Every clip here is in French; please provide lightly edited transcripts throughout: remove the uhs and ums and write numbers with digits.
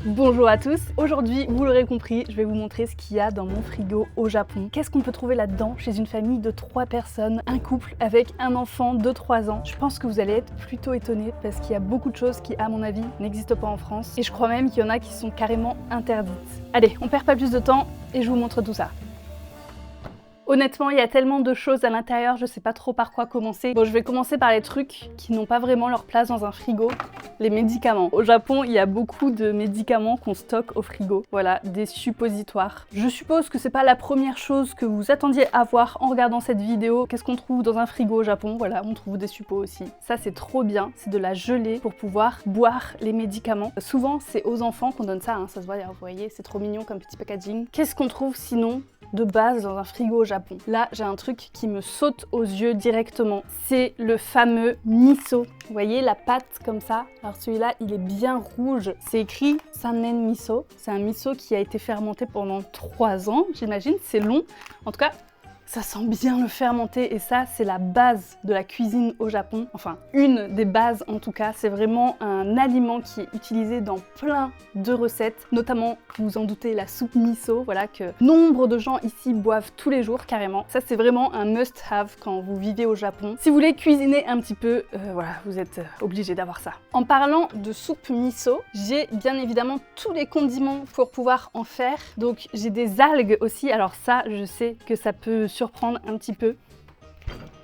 Bonjour à tous, aujourd'hui vous l'aurez compris, je vais vous montrer ce qu'il y a dans mon frigo au Japon. Qu'est-ce qu'on peut trouver là-dedans chez une famille de 3 personnes, un couple avec un enfant de 3 ans. Je pense que vous allez être plutôt étonnés parce qu'il y a beaucoup de choses qui à mon avis n'existent pas en France et je crois même qu'il y en a qui sont carrément interdites. Allez, on perd pas plus de temps et je vous montre tout ça. Honnêtement, il y a tellement de choses à l'intérieur, je sais pas trop par quoi commencer. Bon, je vais commencer par les trucs qui n'ont pas vraiment leur place dans un frigo, les médicaments. Au Japon, il y a beaucoup de médicaments qu'on stocke au frigo. Voilà, des suppositoires. Je suppose que c'est pas la première chose que vous attendiez à voir en regardant cette vidéo. Qu'est-ce qu'on trouve dans un frigo au Japon? Voilà, on trouve des suppos aussi. Ça, c'est trop bien, c'est de la gelée pour pouvoir boire les médicaments. Souvent, c'est aux enfants qu'on donne ça, hein. Ça se voit, vous voyez, c'est trop mignon comme petit packaging. Qu'est-ce qu'on trouve sinon de base dans un frigo au Japon? Là, j'ai un truc qui me saute aux yeux directement. C'est le fameux miso. Vous voyez la pâte comme ça? Alors celui-là, il est bien rouge. C'est écrit Sannen miso. C'est un miso qui a été fermenté pendant 3 ans, j'imagine. C'est long. En tout cas, ça sent bien le fermenté et ça, c'est la base de la cuisine au Japon. Enfin, une des bases en tout cas. C'est vraiment un aliment qui est utilisé dans plein de recettes, notamment, vous vous en doutez, la soupe miso, voilà, que nombre de gens ici boivent tous les jours carrément. Ça, c'est vraiment un must-have quand vous vivez au Japon. Si vous voulez cuisiner un petit peu, voilà, vous êtes obligé d'avoir ça. En parlant de soupe miso, j'ai bien évidemment tous les condiments pour pouvoir en faire. Donc, j'ai des algues aussi. Alors ça, je sais que ça peut surprendre un petit peu.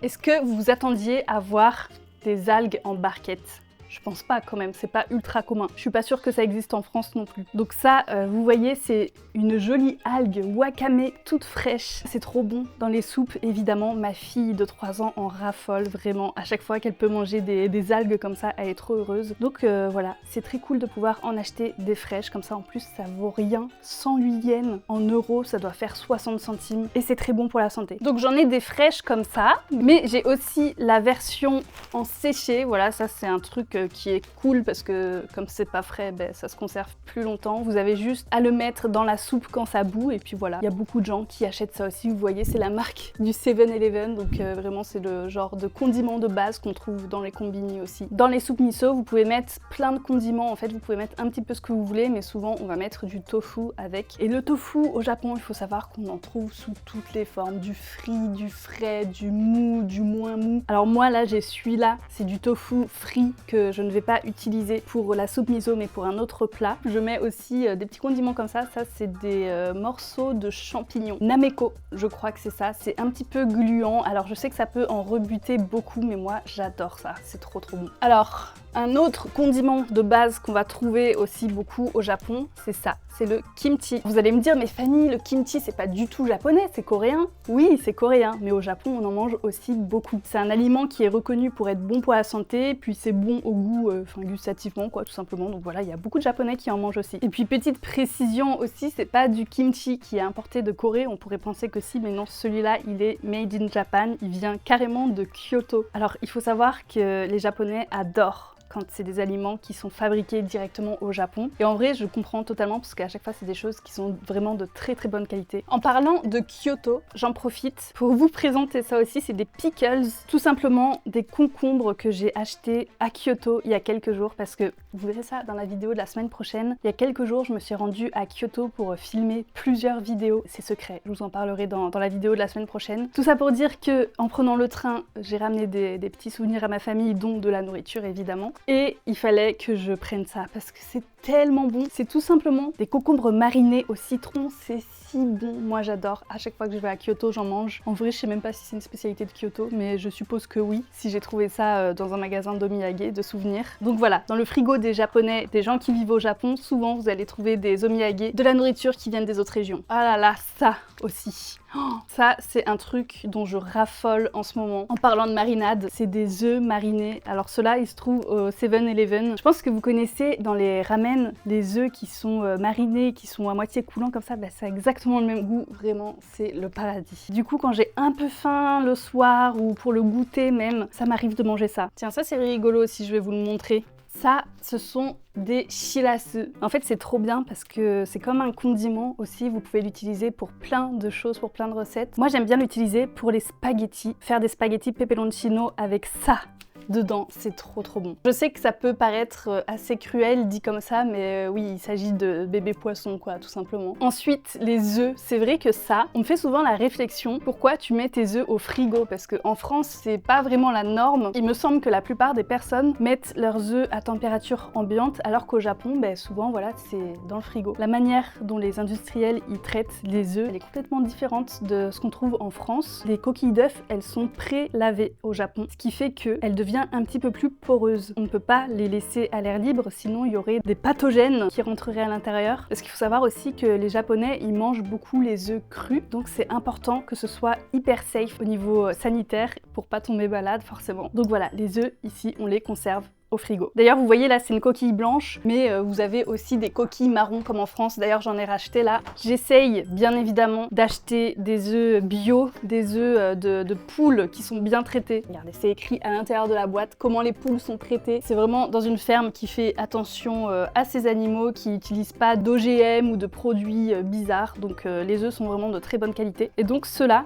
Est-ce que vous vous attendiez à voir des algues en barquette? Je pense pas quand même, c'est pas ultra commun. Je suis pas sûre que ça existe en France non plus. Donc ça, vous voyez, c'est une jolie algue wakame toute fraîche. C'est trop bon dans les soupes, évidemment. Ma fille de 3 ans en raffole vraiment. À chaque fois qu'elle peut manger des algues comme ça, elle est trop heureuse. Donc voilà, c'est très cool de pouvoir en acheter des fraîches. Comme ça, en plus, ça vaut rien. 108 yens en euros, ça doit faire 60 centimes. Et c'est très bon pour la santé. Donc j'en ai des fraîches comme ça. Mais j'ai aussi la version en séché. Voilà, ça c'est un truc qui est cool parce que comme c'est pas frais, ben, ça se conserve plus longtemps. Vous avez juste à le mettre dans la soupe quand ça bout et puis voilà. Il y a beaucoup de gens qui achètent ça aussi. Vous voyez, c'est la marque du 7-Eleven, donc vraiment c'est le genre de condiment de base qu'on trouve dans les combini aussi. Dans les soupes miso, vous pouvez mettre plein de condiments. En fait, vous pouvez mettre un petit peu ce que vous voulez, mais souvent on va mettre du tofu avec. Et le tofu au Japon, il faut savoir qu'on en trouve sous toutes les formes, du frit, du frais, du mou, du moins mou. Alors moi là, j'ai celui-là, c'est du tofu frit que je ne vais pas utiliser pour la soupe miso mais pour un autre plat. Je mets aussi des petits condiments comme ça, c'est des morceaux de champignons. Nameko, je crois que c'est ça, c'est un petit peu gluant, alors je sais que ça peut en rebuter beaucoup mais moi j'adore ça, c'est trop bon. Alors, un autre condiment de base qu'on va trouver aussi beaucoup au Japon, c'est ça, c'est le kimchi. Vous allez me dire, mais Fanny, le kimchi c'est pas du tout japonais, c'est coréen? Oui, c'est coréen, mais au Japon on en mange aussi beaucoup. C'est un aliment qui est reconnu pour être bon pour la santé, puis c'est bon au goût, enfin gustativement quoi, tout simplement. Donc voilà, il y a beaucoup de Japonais qui en mangent aussi. Et puis petite précision aussi, c'est pas du kimchi qui est importé de Corée, on pourrait penser que si, mais non, celui-là il est made in Japan, il vient carrément de Kyoto. Alors il faut savoir que les Japonais adorent quand c'est des aliments qui sont fabriqués directement au Japon. Et en vrai, je comprends totalement parce qu'à chaque fois, c'est des choses qui sont vraiment de très bonne qualité. En parlant de Kyoto, j'en profite pour vous présenter ça aussi, c'est des pickles, tout simplement des concombres que j'ai achetés à Kyoto il y a quelques jours parce que vous verrez ça dans la vidéo de la semaine prochaine. Il y a quelques jours, je me suis rendue à Kyoto pour filmer plusieurs vidéos. C'est secret, je vous en parlerai dans la vidéo de la semaine prochaine. Tout ça pour dire que en prenant le train, j'ai ramené des petits souvenirs à ma famille, dont de la nourriture évidemment. Et il fallait que je prenne ça parce que c'est tellement bon. C'est tout simplement des concombres marinés au citron, c'est si bon. Moi j'adore, à chaque fois que je vais à Kyoto j'en mange. En vrai je sais même pas si c'est une spécialité de Kyoto, mais je suppose que oui, si j'ai trouvé ça dans un magasin d'omiyage, de souvenirs. Donc voilà, dans le frigo des Japonais, des gens qui vivent au Japon, souvent vous allez trouver des omiyage, de la nourriture qui viennent des autres régions. Ah là là, ça aussi. Oh, ça, c'est un truc dont je raffole en ce moment. En parlant de marinade, c'est des œufs marinés. Alors ceux-là, ils se trouvent au 7-Eleven. Je pense que vous connaissez dans les ramen, les œufs qui sont marinés, qui sont à moitié coulants comme ça, bah, ça a exactement le même goût. Vraiment, c'est le paradis. Du coup, quand j'ai un peu faim le soir ou pour le goûter même, ça m'arrive de manger ça. Tiens, ça c'est rigolo aussi, je vais vous le montrer. Ça, ce sont des shirasu. En fait, c'est trop bien parce que c'est comme un condiment aussi. Vous pouvez l'utiliser pour plein de choses, pour plein de recettes. Moi, j'aime bien l'utiliser pour les spaghettis. Faire des spaghettis peperoncino avec ça. dedans, c'est trop bon. Je sais que ça peut paraître assez cruel dit comme ça, mais oui, il s'agit de bébé poisson quoi, tout simplement. Ensuite, les œufs, c'est vrai que ça, on me fait souvent la réflexion, pourquoi tu mets tes œufs au frigo? Parce qu'en France, c'est pas vraiment la norme. Il me semble que la plupart des personnes mettent leurs œufs à température ambiante, alors qu'au Japon, ben, souvent, voilà, c'est dans le frigo. La manière dont les industriels y traitent les œufs, elle est complètement différente de ce qu'on trouve en France. Les coquilles d'œufs, elles sont pré-lavées au Japon, ce qui fait qu'elles deviennent un petit peu plus poreuses. On ne peut pas les laisser à l'air libre, sinon il y aurait des pathogènes qui rentreraient à l'intérieur. Parce qu'il faut savoir aussi que les Japonais, ils mangent beaucoup les œufs crus, donc c'est important que ce soit hyper safe au niveau sanitaire pour pas tomber malade forcément. Donc voilà, les œufs ici, on les conserve au frigo. D'ailleurs, vous voyez là, c'est une coquille blanche, mais vous avez aussi des coquilles marron comme en France. D'ailleurs, j'en ai racheté là. J'essaye bien évidemment d'acheter des œufs bio, des œufs de poules qui sont bien traités. Regardez, c'est écrit à l'intérieur de la boîte comment les poules sont traitées. C'est vraiment dans une ferme qui fait attention à ces animaux, qui n'utilisent pas d'OGM ou de produits bizarres. Donc les œufs sont vraiment de très bonne qualité. Et donc ceux-là,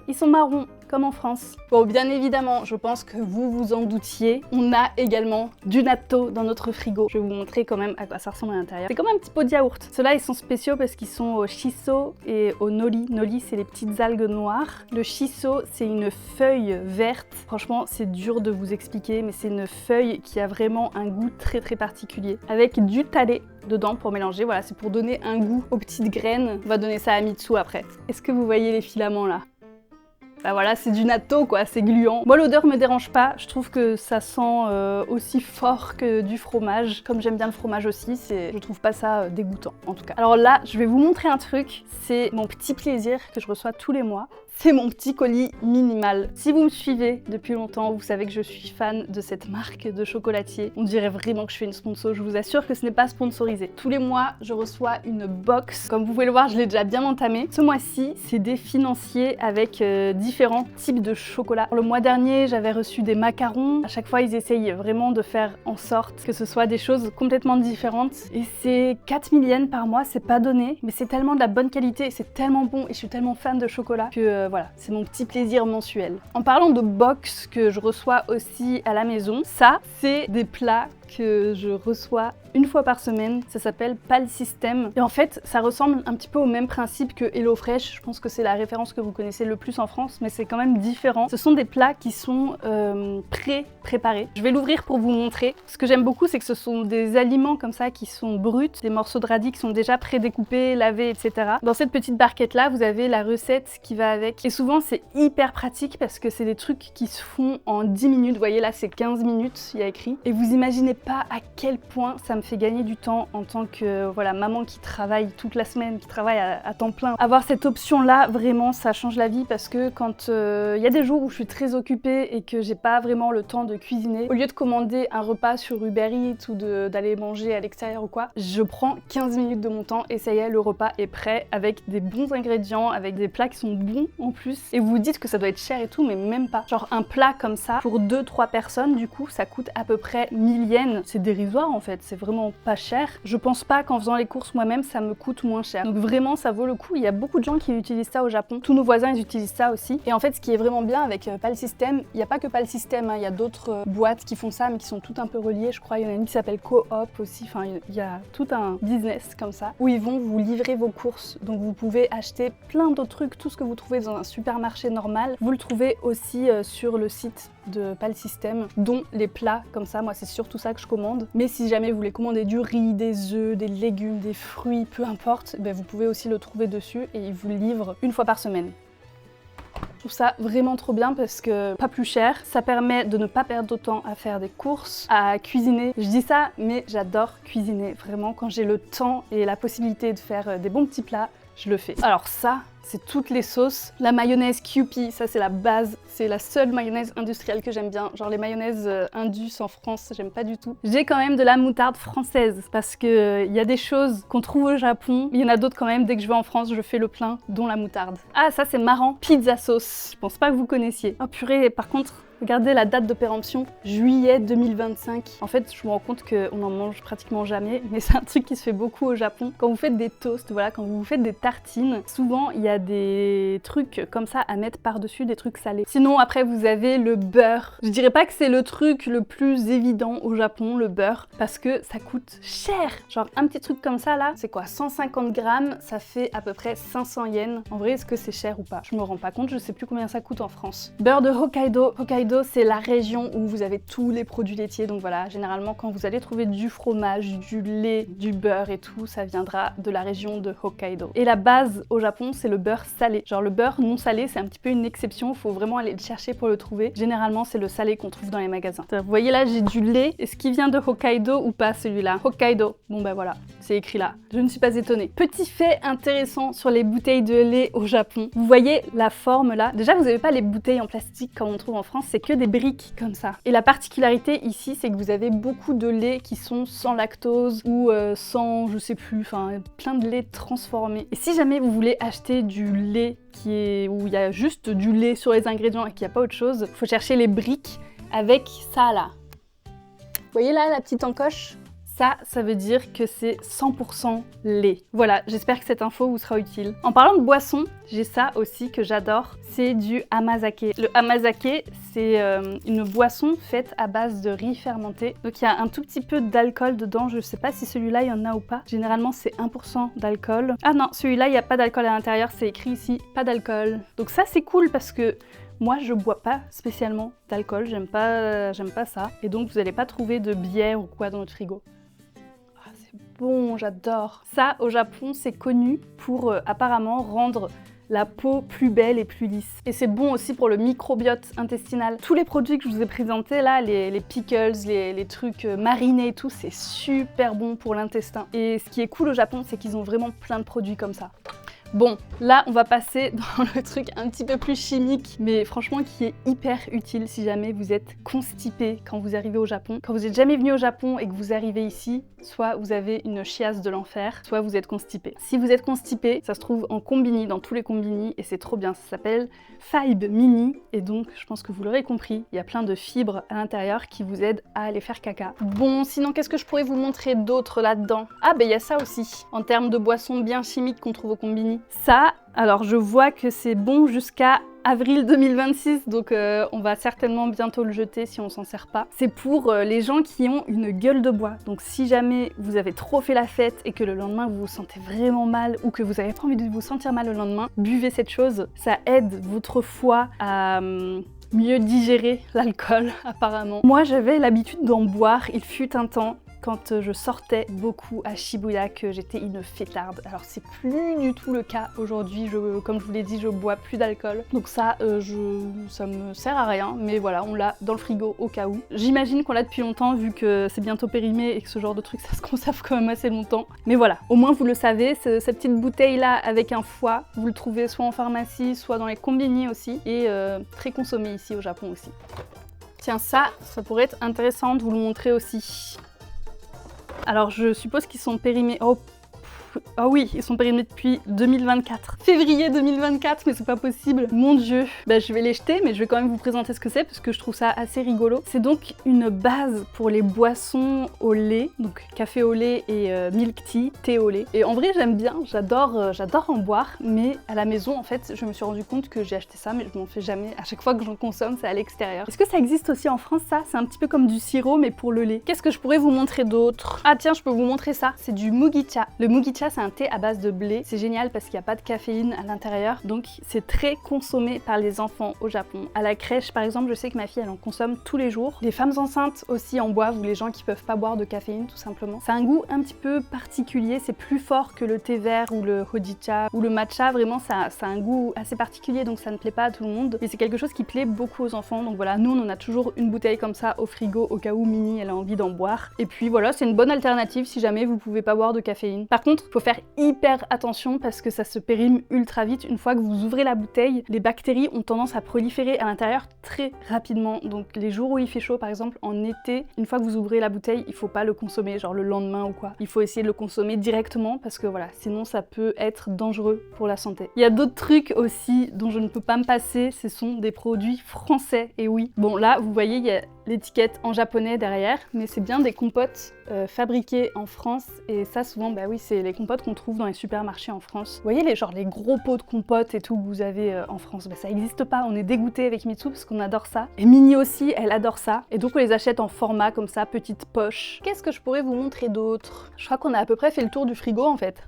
ils sont marrons, comme en France. Bon, bien évidemment, je pense que vous vous en doutiez, on a également du natto dans notre frigo. Je vais vous montrer quand même à quoi ça ressemble à l'intérieur. C'est comme un petit pot de yaourt. Ceux-là, ils sont spéciaux parce qu'ils sont au shiso et au nori. Nori, c'est les petites algues noires. Le shiso, c'est une feuille verte. Franchement, c'est dur de vous expliquer, mais c'est une feuille qui a vraiment un goût très particulier. Avec du tare dedans pour mélanger, voilà, c'est pour donner un goût aux petites graines. On va donner ça à Mitsu après. Est-ce que vous voyez les filaments là? Bah voilà, c'est du natto quoi, c'est gluant. Moi l'odeur me dérange pas, je trouve que ça sent aussi fort que du fromage. Comme j'aime bien le fromage aussi, je trouve pas ça dégoûtant en tout cas. Alors là, je vais vous montrer un truc, c'est mon petit plaisir que je reçois tous les mois. C'est mon petit colis minimal. Si vous me suivez depuis longtemps, vous savez que je suis fan de cette marque de chocolatier. On dirait vraiment que je fais une sponsor, je vous assure que ce n'est pas sponsorisé. Tous les mois, je reçois une box. Comme vous pouvez le voir, je l'ai déjà bien entamée. Ce mois-ci, c'est des financiers avec différents types de chocolat. Le mois dernier, j'avais reçu des macarons. À chaque fois, ils essayent vraiment de faire en sorte que ce soit des choses complètement différentes. Et c'est 4000 yens par mois, c'est pas donné, mais c'est tellement de la bonne qualité, c'est tellement bon et je suis tellement fan de chocolat que voilà, c'est mon petit plaisir mensuel. En parlant de box que je reçois aussi à la maison, ça, c'est des plats que je reçois une fois par semaine. Ça s'appelle Pal System. Et en fait, ça ressemble un petit peu au même principe que HelloFresh. Je pense que c'est la référence que vous connaissez le plus en France, mais c'est quand même différent. Ce sont des plats qui sont pré-préparés. Je vais l'ouvrir pour vous montrer. Ce que j'aime beaucoup, c'est que ce sont des aliments comme ça qui sont bruts, des morceaux de radis qui sont déjà pré-découpés, lavés, etc. Dans cette petite barquette-là, vous avez la recette qui va avec. Et souvent, c'est hyper pratique parce que c'est des trucs qui se font en 10 minutes. Vous voyez là, c'est 15 minutes, il y a écrit. Et vous imaginez pas à quel point ça me fait gagner du temps en tant que voilà, maman qui travaille toute la semaine, qui travaille à temps plein. Avoir cette option là, vraiment ça change la vie parce que quand il y a des jours où je suis très occupée et que j'ai pas vraiment le temps de cuisiner, au lieu de commander un repas sur Uber Eats ou d'aller manger à l'extérieur ou quoi, je prends 15 minutes de mon temps et ça y est, le repas est prêt avec des bons ingrédients, avec des plats qui sont bons en plus. Et vous vous dites que ça doit être cher et tout, mais même pas. Genre un plat comme ça, pour 2-3 personnes, du coup, ça coûte à peu près 1000 yens. C'est dérisoire en fait, c'est vraiment pas cher. Je pense pas qu'en faisant les courses moi-même, ça me coûte moins cher. Donc vraiment, ça vaut le coup. Il y a beaucoup de gens qui utilisent ça au Japon. Tous nos voisins, ils utilisent ça aussi. Et en fait, ce qui est vraiment bien avec Pal System, il n'y a pas que Pal System, hein, il y a d'autres boîtes qui font ça, mais qui sont toutes un peu reliées. Je crois il y en a une qui s'appelle Coop aussi. Enfin, il y a tout un business comme ça, où ils vont vous livrer vos courses. Donc vous pouvez acheter plein d'autres trucs, tout ce que vous trouvez dans un supermarché normal, vous le trouvez aussi sur le site de Pal System, dont les plats comme ça. Moi, c'est surtout ça que je commande. Mais si jamais vous voulez commander du riz, des œufs, des légumes, des fruits, peu importe, ben vous pouvez aussi le trouver dessus et ils vous le livrent une fois par semaine. Je trouve ça vraiment trop bien parce que pas plus cher, ça permet de ne pas perdre de temps à faire des courses, à cuisiner. Je dis ça, mais j'adore cuisiner. Vraiment, quand j'ai le temps et la possibilité de faire des bons petits plats, je le fais. Alors ça, c'est toutes les sauces. La mayonnaise Kewpie, ça c'est la base. C'est la seule mayonnaise industrielle que j'aime bien. Genre les mayonnaises Indus en France, j'aime pas du tout. J'ai quand même de la moutarde française parce que y a des choses qu'on trouve au Japon. Il y en a d'autres quand même, dès que je vais en France, je fais le plein, dont la moutarde. Ah, ça c'est marrant. Pizza sauce. Je pense pas que vous connaissiez. Oh purée, par contre, Regardez la date de péremption, juillet 2025. En fait, je me rends compte qu'on en mange pratiquement jamais, mais c'est un truc qui se fait beaucoup au Japon. Quand vous faites des toasts, voilà, quand vous faites des tartines, souvent il y a des trucs comme ça à mettre par-dessus, des trucs salés. Sinon, après, vous avez le beurre. Je dirais pas que c'est le truc le plus évident au Japon, le beurre, parce que ça coûte cher. Genre un petit truc comme ça là, c'est quoi, 150 grammes, ça fait à peu près 500 yens. En vrai, est-ce que c'est cher ou pas? Je me rends pas compte, je sais plus combien ça coûte en France. Beurre de Hokkaido. Hokkaido, c'est la région où vous avez tous les produits laitiers, donc voilà, généralement quand vous allez trouver du fromage, du lait, du beurre et tout, ça viendra de la région de Hokkaido. Et la base au Japon, c'est le beurre salé. Genre le beurre non salé, c'est un petit peu une exception, il faut vraiment aller le chercher pour le trouver. Généralement, c'est le salé qu'on trouve dans les magasins. Vous voyez là, j'ai du lait. Est-ce qu'il vient de Hokkaido ou pas celui-là? Hokkaido. Bon ben voilà, c'est écrit là. Je ne suis pas étonnée. Petit fait intéressant sur les bouteilles de lait au Japon. Vous voyez la forme là? Déjà, vous n'avez pas les bouteilles en plastique comme on trouve en France, c'est que des briques comme ça. Et la particularité ici, c'est que vous avez beaucoup de lait qui sont sans lactose ou sans, je sais plus, enfin plein de lait transformé. Et si jamais vous voulez acheter du lait où il y a juste du lait sur les ingrédients et qu'il n'y a pas autre chose, il faut chercher les briques avec ça là. Vous voyez là la petite encoche? Ça veut dire que c'est 100% lait. Voilà, j'espère que cette info vous sera utile. En parlant de boisson, j'ai ça aussi que j'adore, c'est du amazake. Le amazake, c'est une boisson faite à base de riz fermenté. Donc il y a un tout petit peu d'alcool dedans, je sais pas si celui-là il y en a ou pas. Généralement c'est 1% d'alcool. Ah non, celui-là il n'y a pas d'alcool à l'intérieur, c'est écrit ici, pas d'alcool. Donc ça c'est cool parce que moi, je bois pas spécialement d'alcool, j'aime pas ça. Et donc, vous n'allez pas trouver de bière ou quoi dans notre frigo. Ah, c'est bon, j'adore. Ça, au Japon, c'est connu pour apparemment rendre la peau plus belle et plus lisse. Et c'est bon aussi pour le microbiote intestinal. Tous les produits que je vous ai présentés là, les pickles, les trucs marinés et tout, c'est super bon pour l'intestin. Et ce qui est cool au Japon, c'est qu'ils ont vraiment plein de produits comme ça. Bon, là on va passer dans le truc un petit peu plus chimique, mais franchement qui est hyper utile si jamais vous êtes constipé quand vous arrivez au Japon. Quand vous n'êtes jamais venu au Japon et que vous arrivez ici, soit vous avez une chiasse de l'enfer, soit vous êtes constipé. Si vous êtes constipé, ça se trouve en combini, dans tous les combini, et c'est trop bien, ça s'appelle Fibe Mini, et donc je pense que vous l'aurez compris, il y a plein de fibres à l'intérieur qui vous aident à aller faire caca. Bon, sinon qu'est-ce que je pourrais vous montrer d'autre là-dedans? Ah ben il y a ça aussi, en termes de boissons bien chimiques qu'on trouve au combini. Ça, alors je vois que c'est bon jusqu'à avril 2026, donc on va certainement bientôt le jeter si on s'en sert pas. C'est pour les gens qui ont une gueule de bois. Donc si jamais vous avez trop fait la fête et que le lendemain vous vous sentez vraiment mal ou que vous avez pas envie de vous sentir mal le lendemain, buvez cette chose. Ça aide votre foie à mieux digérer l'alcool apparemment. Moi j'avais l'habitude d'en boire, il fut un temps, quand je sortais beaucoup à Shibuya, que j'étais une fêtarde. Alors c'est plus du tout le cas aujourd'hui, comme je vous l'ai dit, je bois plus d'alcool. Donc ça, ça me sert à rien, mais voilà, on l'a dans le frigo au cas où. J'imagine qu'on l'a depuis longtemps vu que c'est bientôt périmé et que ce genre de truc ça se conserve quand même assez longtemps. Mais voilà, au moins vous le savez, cette petite bouteille là avec un foie, vous le trouvez soit en pharmacie, soit dans les combini aussi, et très consommé ici au Japon aussi. Tiens, ça pourrait être intéressant de vous le montrer aussi. Alors je suppose qu'ils sont périmés... Oh oui, ils sont périmés depuis 2024. Février 2024, mais c'est pas possible. Mon dieu. Bah, je vais les jeter, mais je vais quand même vous présenter ce que c'est parce que je trouve ça assez rigolo. C'est donc une base pour les boissons au lait, donc café au lait et milk tea, thé au lait. Et en vrai, j'aime bien, j'adore en boire, mais à la maison, en fait, je me suis rendu compte que j'ai acheté ça, mais je m'en fais jamais. À chaque fois que j'en consomme, c'est à l'extérieur. Est-ce que ça existe aussi en France, ça? C'est un petit peu comme du sirop, mais pour le lait. Qu'est-ce que je pourrais vous montrer d'autre? Ah tiens, je peux vous montrer ça. C'est du mugicha. Le mugicha, c'est un thé à base de blé. C'est génial parce qu'il n'y a pas de caféine à l'intérieur, donc c'est très consommé par les enfants au Japon. À la crèche, par exemple, je sais que ma fille, elle en consomme tous les jours. Les femmes enceintes aussi en boivent, ou les gens qui peuvent pas boire de caféine, tout simplement. C'est un goût un petit peu particulier, c'est plus fort que le thé vert ou le hojicha ou le matcha. Vraiment, ça a un goût assez particulier, donc ça ne plaît pas à tout le monde. Mais c'est quelque chose qui plaît beaucoup aux enfants, donc voilà, nous on en a toujours une bouteille comme ça au frigo au cas où Mini elle a envie d'en boire. Et puis voilà, c'est une bonne alternative si jamais vous pouvez pas boire de caféine. Par contre, Faut faire hyper attention parce que ça se périme ultra vite. Une fois que vous ouvrez la bouteille, les bactéries ont tendance à proliférer à l'intérieur très rapidement. Donc les jours où il fait chaud, par exemple en été, une fois que vous ouvrez la bouteille, il faut pas le consommer genre le lendemain ou quoi. Il faut essayer de le consommer directement parce que voilà, sinon ça peut être dangereux pour la santé. Il y a d'autres trucs aussi dont je ne peux pas me passer, ce sont des produits français. Et oui, bon là vous voyez il y a l'étiquette en japonais derrière, mais c'est bien des compotes fabriquées en France et ça souvent bah oui c'est les compotes qu'on trouve dans les supermarchés en France. Vous voyez les gros pots de compotes et tout que vous avez en France, bah ça n'existe pas, on est dégoûté avec Mitsu parce qu'on adore ça. Et Mini aussi, elle adore ça. Et donc on les achète en format comme ça, petite poche. Qu'est-ce que je pourrais vous montrer d'autre? Je crois qu'on a à peu près fait le tour du frigo en fait.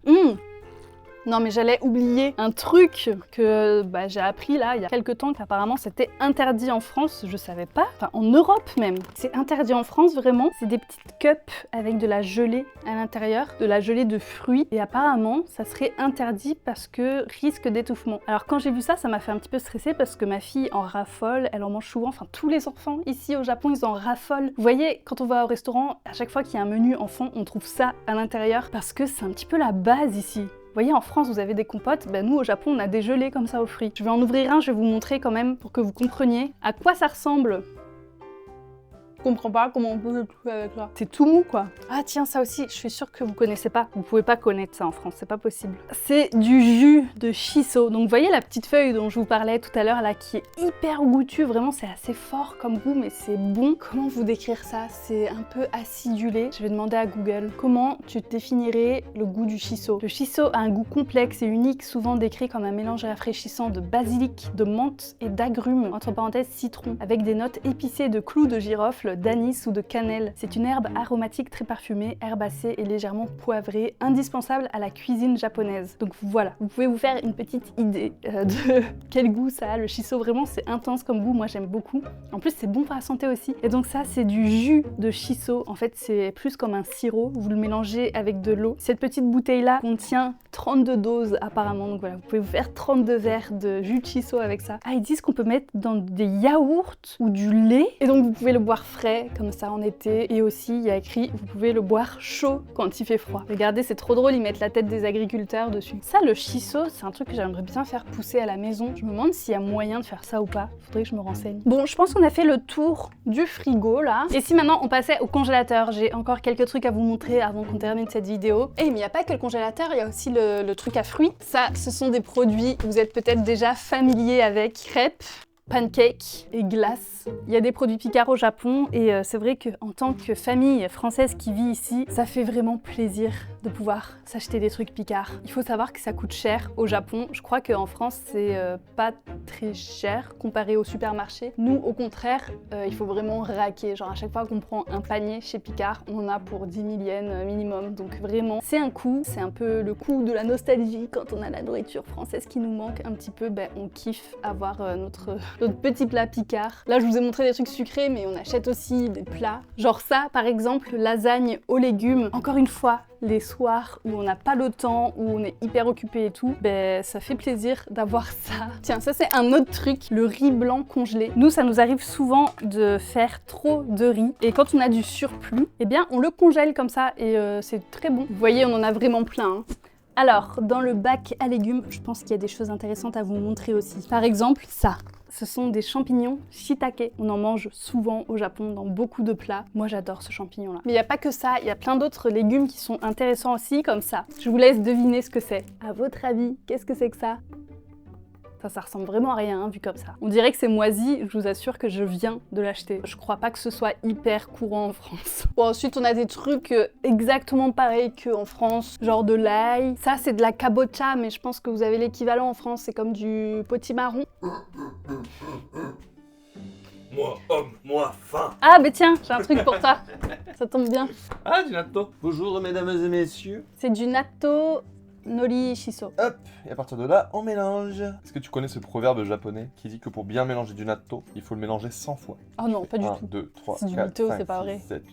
Non mais j'allais oublier un truc que j'ai appris là il y a quelques temps qu'apparemment c'était interdit en France, je savais pas, enfin en Europe même. C'est interdit en France vraiment, c'est des petites cups avec de la gelée à l'intérieur, de la gelée de fruits et apparemment ça serait interdit parce que risque d'étouffement. Alors quand j'ai vu ça, ça m'a fait un petit peu stresser parce que ma fille en raffole, elle en mange souvent, enfin tous les enfants ici au Japon ils en raffolent. Vous voyez quand on va au restaurant, à chaque fois qu'il y a un menu enfant, on trouve ça à l'intérieur parce que c'est un petit peu la base ici. Vous voyez, en France, vous avez des compotes, nous, au Japon, on a des gelées comme ça aux fruits. Je vais en ouvrir un, je vais vous montrer quand même pour que vous compreniez à quoi ça ressemble. Je comprends pas comment on peut se toucher avec ça. C'est tout mou quoi. Ah tiens, ça aussi, je suis sûre que vous connaissez pas. Vous pouvez pas connaître ça en France, c'est pas possible. C'est du jus de shiso. Donc vous voyez la petite feuille dont je vous parlais tout à l'heure là, qui est hyper goûtue. Vraiment, c'est assez fort comme goût, mais c'est bon. Comment vous décrire ça? C'est un peu acidulé. Je vais demander à Google. Comment tu définirais le goût du shiso? Le shiso a un goût complexe et unique, souvent décrit comme un mélange rafraîchissant de basilic, de menthe et d'agrumes, entre parenthèses citron, avec des notes épicées de clous de girofle, d'anis ou de cannelle. C'est une herbe aromatique très parfumée, herbacée et légèrement poivrée, indispensable à la cuisine japonaise. Donc voilà, vous pouvez vous faire une petite idée de quel goût ça a. Le shiso, vraiment, c'est intense comme goût. Moi, j'aime beaucoup. En plus, c'est bon pour la santé aussi. Et donc ça, c'est du jus de shiso. En fait, c'est plus comme un sirop. Vous le mélangez avec de l'eau. Cette petite bouteille-là contient 32 doses apparemment. Donc voilà, vous pouvez vous faire 32 verres de jus de shiso avec ça. Ah, ils disent qu'on peut mettre dans des yaourts ou du lait. Et donc, vous pouvez le boire frais comme ça en été, et aussi il y a écrit vous pouvez le boire chaud quand il fait froid. Regardez, c'est trop drôle, ils mettent la tête des agriculteurs dessus. Ça, le shiso, c'est un truc que j'aimerais bien faire pousser à la maison. Je me demande s'il y a moyen de faire ça ou pas, faudrait que je me renseigne. Bon, je pense qu'on a fait le tour du frigo là, et si maintenant on passait au congélateur, j'ai encore quelques trucs à vous montrer avant qu'on termine cette vidéo. Et mais il n'y a pas que le congélateur, il y a aussi le truc à fruits. Ça, ce sont des produits, vous êtes peut-être déjà familiers avec. Crêpes, pancakes et glaces. Il y a des produits Picard au Japon et c'est vrai qu'en tant que famille française qui vit ici, ça fait vraiment plaisir de pouvoir s'acheter des trucs Picard. Il faut savoir que ça coûte cher au Japon. Je crois qu'en France, c'est pas très cher comparé au supermarché. Nous, au contraire, il faut vraiment raquer. Genre à chaque fois qu'on prend un panier chez Picard, on en a pour 10 000 yens minimum. Donc vraiment, c'est un coût. C'est un peu le coût de la nostalgie quand on a la nourriture française qui nous manque un petit peu. On kiffe avoir notre petit plat Picard. Là, je vous ai montré des trucs sucrés, mais on achète aussi des plats. Genre ça, par exemple, lasagne aux légumes. Encore une fois, les soirs où on n'a pas le temps, où on est hyper occupé et tout, ça fait plaisir d'avoir ça. Tiens, ça c'est un autre truc, le riz blanc congelé. Nous, ça nous arrive souvent de faire trop de riz. Et quand on a du surplus, on le congèle comme ça et c'est très bon. Vous voyez, on en a vraiment plein. Hein. Alors, dans le bac à légumes, je pense qu'il y a des choses intéressantes à vous montrer aussi. Par exemple, ça. Ce sont des champignons shiitake. On en mange souvent au Japon dans beaucoup de plats. Moi j'adore ce champignon-là. Mais il n'y a pas que ça, il y a plein d'autres légumes qui sont intéressants aussi, comme ça. Je vous laisse deviner ce que c'est. À votre avis, qu'est-ce que c'est que ça ? Ça ressemble vraiment à rien, hein, vu comme ça. On dirait que c'est moisi, je vous assure que je viens de l'acheter. Je crois pas que ce soit hyper courant en France. Bon, ensuite, on a des trucs exactement pareils qu'en France, genre de l'ail. Ça, c'est de la kabocha, mais je pense que vous avez l'équivalent en France, c'est comme du potimarron. Moi homme, moi faim. Ah, mais tiens, j'ai un truc pour toi. Ça tombe bien. Ah, du natto. Bonjour mesdames et messieurs. C'est du natto nori shiso. Hop, et à partir de là, on mélange. Est-ce que tu connais ce proverbe japonais qui dit que pour bien mélanger du natto, il faut le mélanger 100 fois? Oh non, pas du 1, tout. 2, 3, C'est du 4, mytho, 5, c'est pas 6, vrai. 7.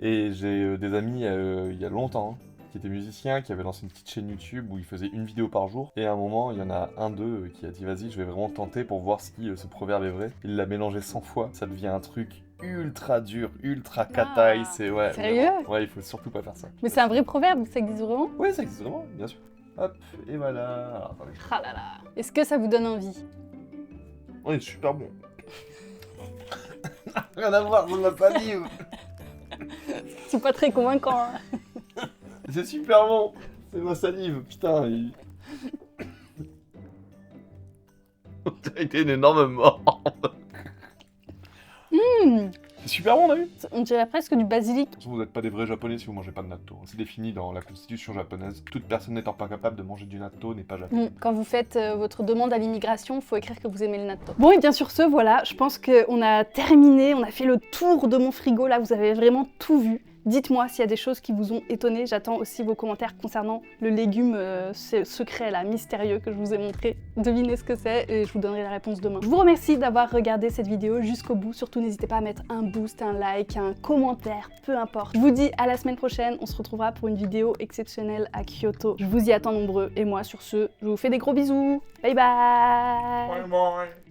Et j'ai des amis il y a longtemps qui étaient musiciens, qui avaient lancé une petite chaîne YouTube où ils faisaient une vidéo par jour. Et à un moment, il y en a un d'eux qui a dit vas-y, je vais vraiment tenter pour voir si ce proverbe est vrai. Il l'a mélangé 100 fois, ça devient un truc ultra dur, ultra kataï, c'est ouais. Sérieux? Vraiment. Ouais, il faut surtout pas faire ça. Mais c'est un vrai proverbe, ça existe vraiment? Ouais, ça existe vraiment, bien sûr. Hop, et voilà. Alors, attendez. Ah là là. Est-ce que ça vous donne envie? On est super bon. Rien à voir, c'est de ma salive. C'est pas très convaincant. Hein. C'est super bon. C'est ma salive, putain. Ça a été une énorme mort. C'est super bon, on a vu. On dirait presque du basilic. De toute façon, vous n'êtes pas des vrais japonais si vous mangez pas de natto. C'est défini dans la constitution japonaise. Toute personne n'étant pas capable de manger du natto n'est pas japonais. Quand vous faites votre demande à l'immigration, il faut écrire que vous aimez le natto. Bon et bien sur ce, voilà, je pense qu'on a terminé, on a fait le tour de mon frigo, là vous avez vraiment tout vu. Dites-moi s'il y a des choses qui vous ont étonné, j'attends aussi vos commentaires concernant le légume secret là, mystérieux que je vous ai montré. Devinez ce que c'est et je vous donnerai la réponse demain. Je vous remercie d'avoir regardé cette vidéo jusqu'au bout, surtout n'hésitez pas à mettre un boost, un like, un commentaire, peu importe. Je vous dis à la semaine prochaine, on se retrouvera pour une vidéo exceptionnelle à Kyoto. Je vous y attends nombreux et moi sur ce, je vous fais des gros bisous, bye bye. Bye bye.